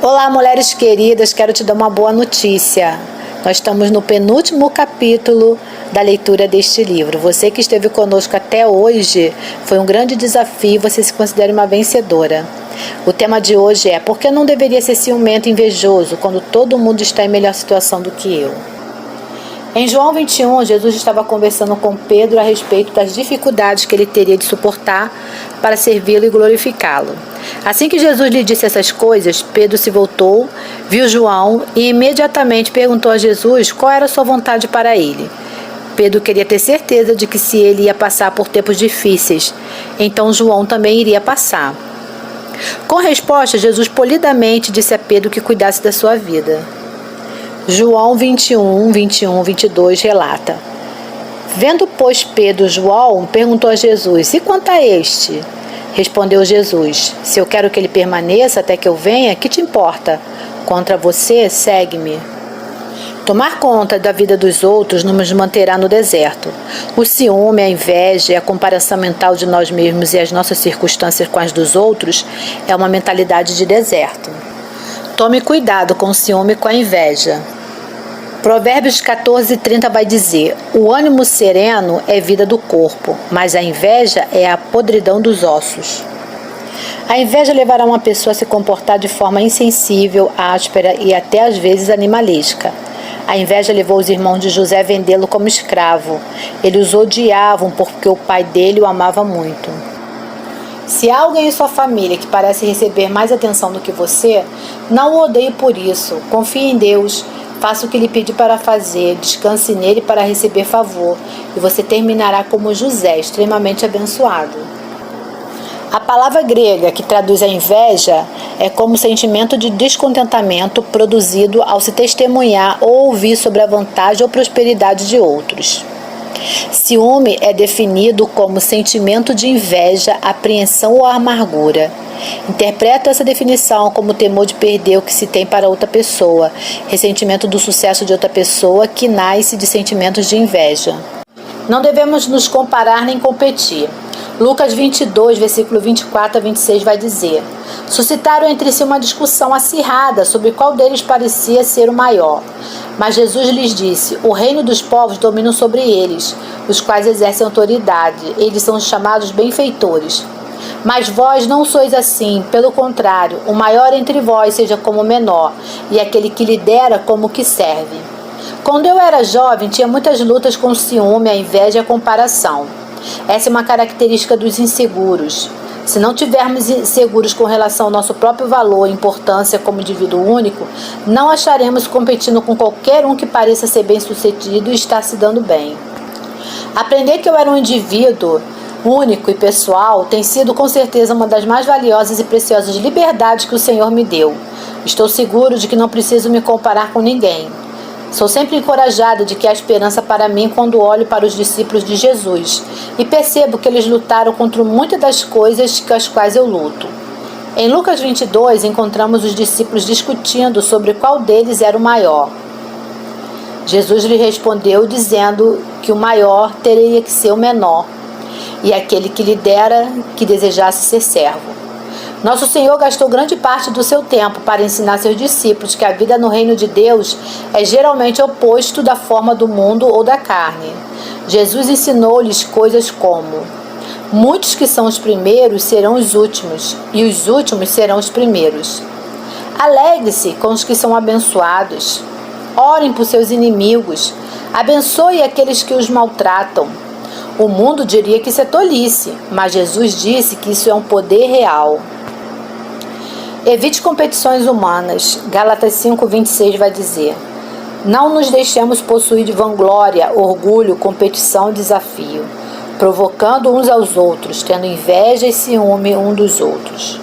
Olá, mulheres queridas, quero te dar uma boa notícia. Nós estamos no penúltimo capítulo da leitura deste livro. Você que esteve conosco até hoje, foi um grande desafio, você se considera uma vencedora. O tema de hoje é: por que não deveria ser ciumento e invejoso quando todo mundo está em melhor situação do que eu? Em João 21, Jesus estava conversando com Pedro a respeito das dificuldades que ele teria de suportar para servi-lo e glorificá-lo. Assim que Jesus lhe disse essas coisas, Pedro se voltou, viu João e imediatamente perguntou a Jesus qual era a sua vontade para ele. Pedro queria ter certeza de que se ele ia passar por tempos difíceis, então João também iria passar. Com resposta, Jesus polidamente disse a Pedro que cuidasse da sua vida. João 21, 22 relata: Vendo, pois, Pedro João, perguntou a Jesus: E quanto a este? Respondeu Jesus: Se eu quero que ele permaneça até que eu venha, que te importa? Contra você, segue-me. Tomar conta da vida dos outros não nos manterá no deserto. O ciúme, a inveja e a comparação mental de nós mesmos e as nossas circunstâncias com as dos outros é uma mentalidade de deserto. Tome cuidado com o ciúme e com a inveja. Provérbios 14:30 vai dizer: O ânimo sereno é vida do corpo, mas a inveja é a podridão dos ossos. A inveja levará uma pessoa a se comportar de forma insensível, áspera e até às vezes animalesca. A inveja levou os irmãos de José a vendê-lo como escravo. Eles os odiavam porque o pai dele o amava muito. Se há alguém em sua família que parece receber mais atenção do que você, não o odeie por isso. Confie em Deus, faça o que ele pedir para fazer, descanse nele para receber favor, e você terminará como José, extremamente abençoado. A palavra grega que traduz a inveja é como sentimento de descontentamento produzido ao se testemunhar ou ouvir sobre a vantagem ou prosperidade de outros. Ciúme é definido como sentimento de inveja, apreensão ou amargura. Interpreto essa definição como temor de perder o que se tem para outra pessoa, ressentimento do sucesso de outra pessoa que nasce de sentimentos de inveja. Não devemos nos comparar nem competir. Lucas 22, versículo 24 a 26 vai dizer: Suscitaram entre si uma discussão acirrada sobre qual deles parecia ser o maior. Mas Jesus lhes disse: O reino dos povos domina sobre eles, os quais exercem autoridade. Eles são chamados benfeitores. Mas vós não sois assim, pelo contrário, o maior entre vós seja como o menor, e aquele que lidera como o que serve. Quando eu era jovem, tinha muitas lutas com o ciúme, a inveja e a comparação. Essa é uma característica dos inseguros. Se não tivermos seguros com relação ao nosso próprio valor e importância como indivíduo único, não acharemos competindo com qualquer um que pareça ser bem-sucedido e estar se dando bem. Aprender que eu era um indivíduo único e pessoal tem sido com certeza uma das mais valiosas e preciosas liberdades que o Senhor me deu. Estou seguro de que não preciso me comparar com ninguém. Sou sempre encorajada de que há esperança para mim quando olho para os discípulos de Jesus e percebo que eles lutaram contra muitas das coisas com as quais eu luto. Em Lucas 22, encontramos os discípulos discutindo sobre qual deles era o maior. Jesus lhe respondeu dizendo que o maior teria que ser o menor e aquele que lidera que desejasse ser servo. Nosso Senhor gastou grande parte do seu tempo para ensinar seus discípulos que a vida no reino de Deus é geralmente oposto da forma do mundo ou da carne. Jesus ensinou-lhes coisas como: muitos que são os primeiros serão os últimos, e os últimos serão os primeiros. Alegre-se com os que são abençoados. Orem por seus inimigos. Abençoe aqueles que os maltratam. O mundo diria que isso é tolice, mas Jesus disse que isso é um poder real. Evite competições humanas. Gálatas 5:26 vai dizer: Não nos deixemos possuir de vanglória, orgulho, competição e desafio, provocando uns aos outros, tendo inveja e ciúme um dos outros.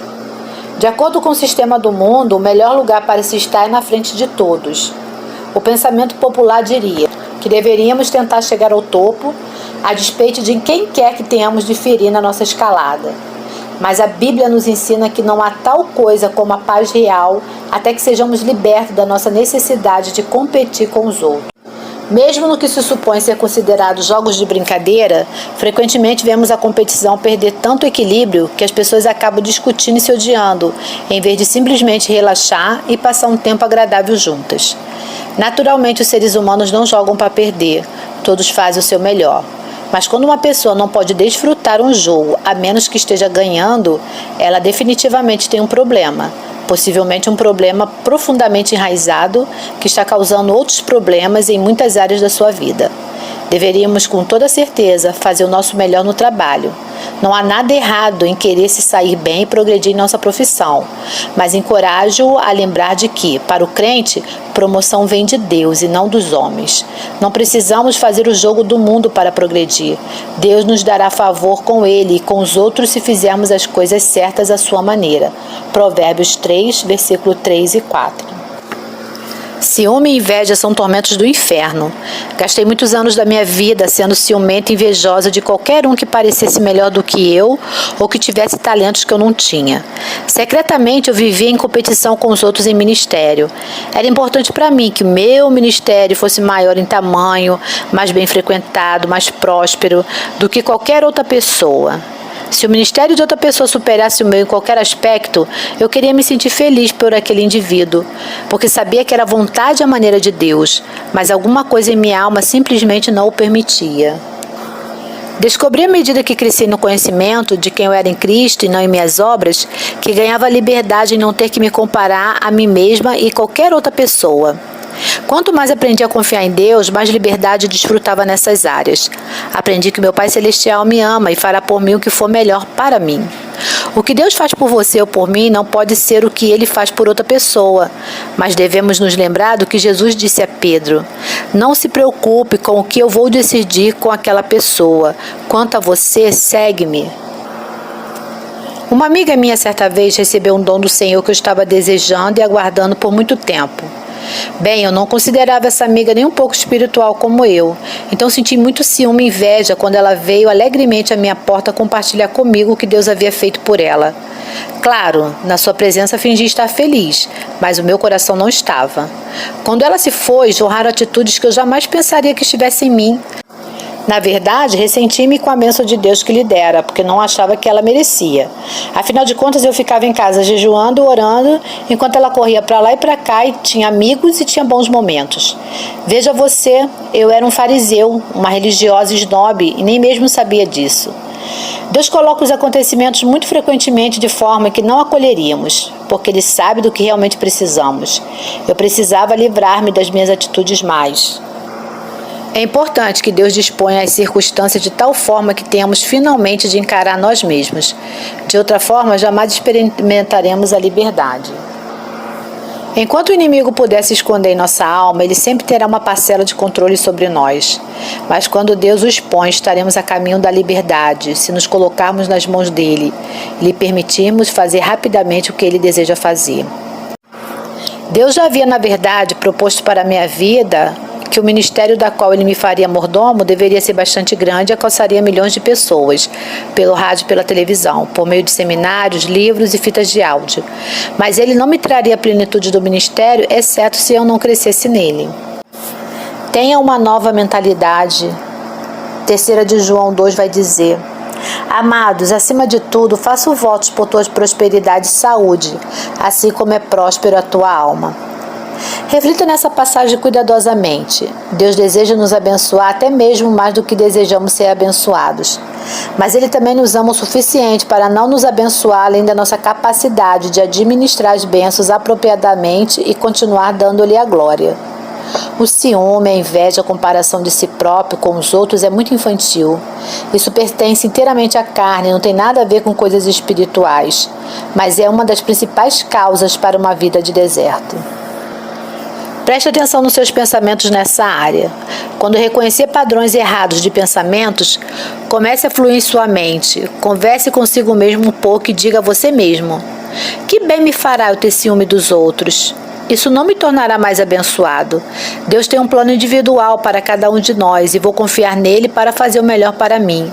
De acordo com o sistema do mundo, o melhor lugar para se estar é na frente de todos. O pensamento popular diria que deveríamos tentar chegar ao topo, a despeito de quem quer que tenhamos de ferir na nossa escalada. Mas a Bíblia nos ensina que não há tal coisa como a paz real até que sejamos libertos da nossa necessidade de competir com os outros. Mesmo no que se supõe ser considerado jogos de brincadeira, frequentemente vemos a competição perder tanto equilíbrio que as pessoas acabam discutindo e se odiando, em vez de simplesmente relaxar e passar um tempo agradável juntas. Naturalmente, os seres humanos não jogam para perder, todos fazem o seu melhor. Mas quando uma pessoa não pode desfrutar um jogo, a menos que esteja ganhando, ela definitivamente tem um problema. Possivelmente um problema profundamente enraizado que está causando outros problemas em muitas áreas da sua vida. Deveríamos, com toda certeza, fazer o nosso melhor no trabalho. Não há nada errado em querer se sair bem e progredir em nossa profissão, mas encorajo-o a lembrar de que, para o crente, promoção vem de Deus e não dos homens. Não precisamos fazer o jogo do mundo para progredir. Deus nos dará favor com ele e com os outros se fizermos as coisas certas à sua maneira. Provérbios 3, versículo 3 e 4. Ciúme e inveja são tormentos do inferno. Gastei muitos anos da minha vida sendo ciumenta e invejosa de qualquer um que parecesse melhor do que eu ou que tivesse talentos que eu não tinha. Secretamente eu vivia em competição com os outros em ministério. Era importante para mim que o meu ministério fosse maior em tamanho, mais bem frequentado, mais próspero do que qualquer outra pessoa. Se o ministério de outra pessoa superasse o meu em qualquer aspecto, eu queria me sentir feliz por aquele indivíduo, porque sabia que era a vontade e a maneira de Deus, mas alguma coisa em minha alma simplesmente não o permitia. Descobri à medida que cresci no conhecimento de quem eu era em Cristo e não em minhas obras, que ganhava liberdade em não ter que me comparar a mim mesma e qualquer outra pessoa. Quanto mais aprendi a confiar em Deus, mais liberdade desfrutava nessas áreas. Aprendi que meu Pai Celestial me ama e fará por mim o que for melhor para mim. O que Deus faz por você ou por mim não pode ser o que Ele faz por outra pessoa, mas devemos nos lembrar do que Jesus disse a Pedro: não se preocupe com o que eu vou decidir com aquela pessoa. Quanto a você, segue-me. Uma amiga minha certa vez recebeu um dom do Senhor que eu estava desejando e aguardando por muito tempo. Bem, eu não considerava essa amiga nem um pouco espiritual como eu, então senti muito ciúme e inveja quando ela veio alegremente à minha porta compartilhar comigo o que Deus havia feito por ela. Claro, na sua presença fingi estar feliz, mas o meu coração não estava. Quando ela se foi, jorraram atitudes que eu jamais pensaria que estivessem em mim. Na verdade, ressenti-me com a bênção de Deus que lhe dera, porque não achava que ela merecia. Afinal de contas, eu ficava em casa jejuando, orando, enquanto ela corria para lá e para cá e tinha amigos e tinha bons momentos. Veja você, eu era um fariseu, uma religiosa snob e nem mesmo sabia disso. Deus coloca os acontecimentos muito frequentemente de forma que não acolheríamos, porque Ele sabe do que realmente precisamos. Eu precisava livrar-me das minhas atitudes más. É importante que Deus disponha as circunstâncias de tal forma que tenhamos finalmente de encarar nós mesmos. De outra forma, jamais experimentaremos a liberdade. Enquanto o inimigo puder se esconder em nossa alma, ele sempre terá uma parcela de controle sobre nós. Mas quando Deus o expõe, estaremos a caminho da liberdade, se nos colocarmos nas mãos dele e lhe permitirmos fazer rapidamente o que ele deseja fazer. Deus já havia, na verdade, proposto para a minha vida que o ministério da qual ele me faria mordomo deveria ser bastante grande e alcançaria milhões de pessoas, pelo rádio e pela televisão, por meio de seminários, livros e fitas de áudio. Mas ele não me traria a plenitude do ministério, exceto se eu não crescesse nele. Tenha uma nova mentalidade. 3 de João 2 vai dizer: amados, acima de tudo, faço votos por tua prosperidade e saúde, assim como é próspero a tua alma. Reflita nessa passagem cuidadosamente. Deus deseja nos abençoar até mesmo mais do que desejamos ser abençoados. Mas Ele também nos ama o suficiente para não nos abençoar além da nossa capacidade de administrar as bênçãos apropriadamente e continuar dando-lhe a glória. O ciúme, a inveja, a comparação de si próprio com os outros é muito infantil. Isso pertence inteiramente à carne, não tem nada a ver com coisas espirituais, mas é uma das principais causas para uma vida de deserto. Preste atenção nos seus pensamentos nessa área. Quando reconhecer padrões errados de pensamentos, comece a fluir em sua mente. Converse consigo mesmo um pouco e diga a você mesmo: que bem me fará eu ter ciúme dos outros? Isso não me tornará mais abençoado. Deus tem um plano individual para cada um de nós e vou confiar nele para fazer o melhor para mim.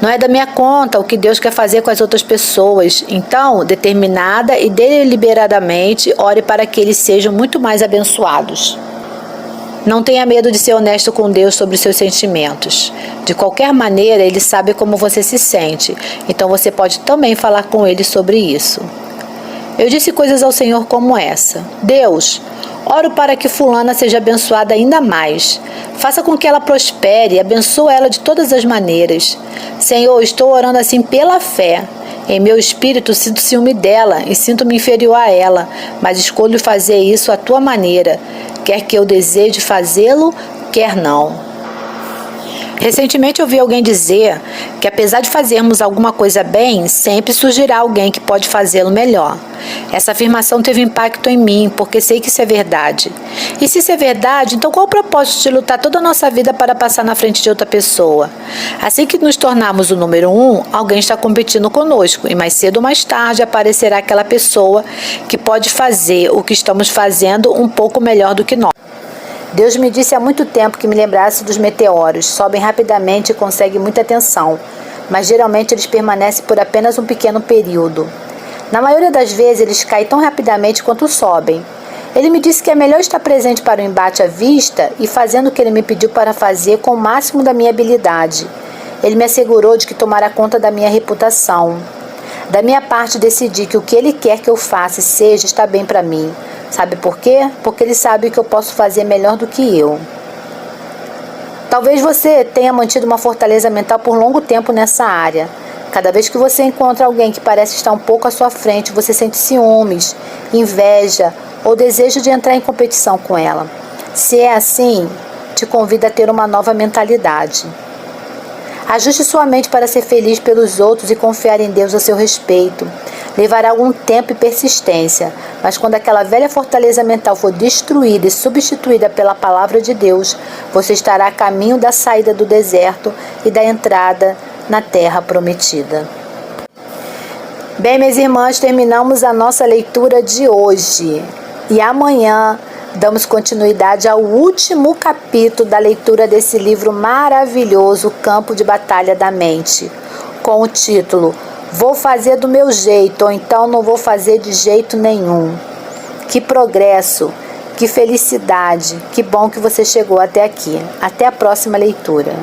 Não é da minha conta o que Deus quer fazer com as outras pessoas. Então, determinada e deliberadamente, ore para que eles sejam muito mais abençoados. Não tenha medo de ser honesto com Deus sobre os seus sentimentos. De qualquer maneira, Ele sabe como você se sente, então você pode também falar com Ele sobre isso. Eu disse coisas ao Senhor como essa: Deus, oro para que fulana seja abençoada ainda mais. Faça com que ela prospere e abençoe ela de todas as maneiras. Senhor, estou orando assim pela fé. Em meu espírito sinto ciúme dela e sinto-me inferior a ela, mas escolho fazer isso à tua maneira, quer que eu deseje fazê-lo, quer não. Recentemente ouvi alguém dizer que apesar de fazermos alguma coisa bem, sempre surgirá alguém que pode fazê-lo melhor. Essa afirmação teve impacto em mim, porque sei que isso é verdade. E se isso é verdade, então qual o propósito de lutar toda a nossa vida para passar na frente de outra pessoa? Assim que nos tornarmos o número 1, alguém está competindo conosco, e mais cedo ou mais tarde aparecerá aquela pessoa que pode fazer o que estamos fazendo um pouco melhor do que nós. Deus me disse há muito tempo que me lembrasse dos meteoros. Sobem rapidamente e conseguem muita atenção, mas geralmente eles permanecem por apenas um pequeno período. Na maioria das vezes, eles caem tão rapidamente quanto sobem. Ele me disse que é melhor estar presente para o embate à vista e fazendo o que ele me pediu para fazer com o máximo da minha habilidade. Ele me assegurou de que tomará conta da minha reputação. Da minha parte, decidi que o que ele quer que eu faça e seja está bem para mim. Sabe por quê? Porque ele sabe que eu posso fazer melhor do que eu. Talvez você tenha mantido uma fortaleza mental por longo tempo nessa área. Cada vez que você encontra alguém que parece estar um pouco à sua frente, você sente ciúmes, inveja ou desejo de entrar em competição com ela. Se é assim, te convido a ter uma nova mentalidade. Ajuste sua mente para ser feliz pelos outros e confiar em Deus a seu respeito. Levará algum tempo e persistência, mas quando aquela velha fortaleza mental for destruída e substituída pela palavra de Deus, você estará a caminho da saída do deserto e da entrada na terra prometida. Bem, minhas irmãs, terminamos a nossa leitura de hoje. E amanhã damos continuidade ao último capítulo da leitura desse livro maravilhoso, Campo de Batalha da Mente, com o título Vou fazer do meu jeito, ou então não vou fazer de jeito nenhum. Que progresso, que felicidade, que bom que você chegou até aqui. Até a próxima leitura.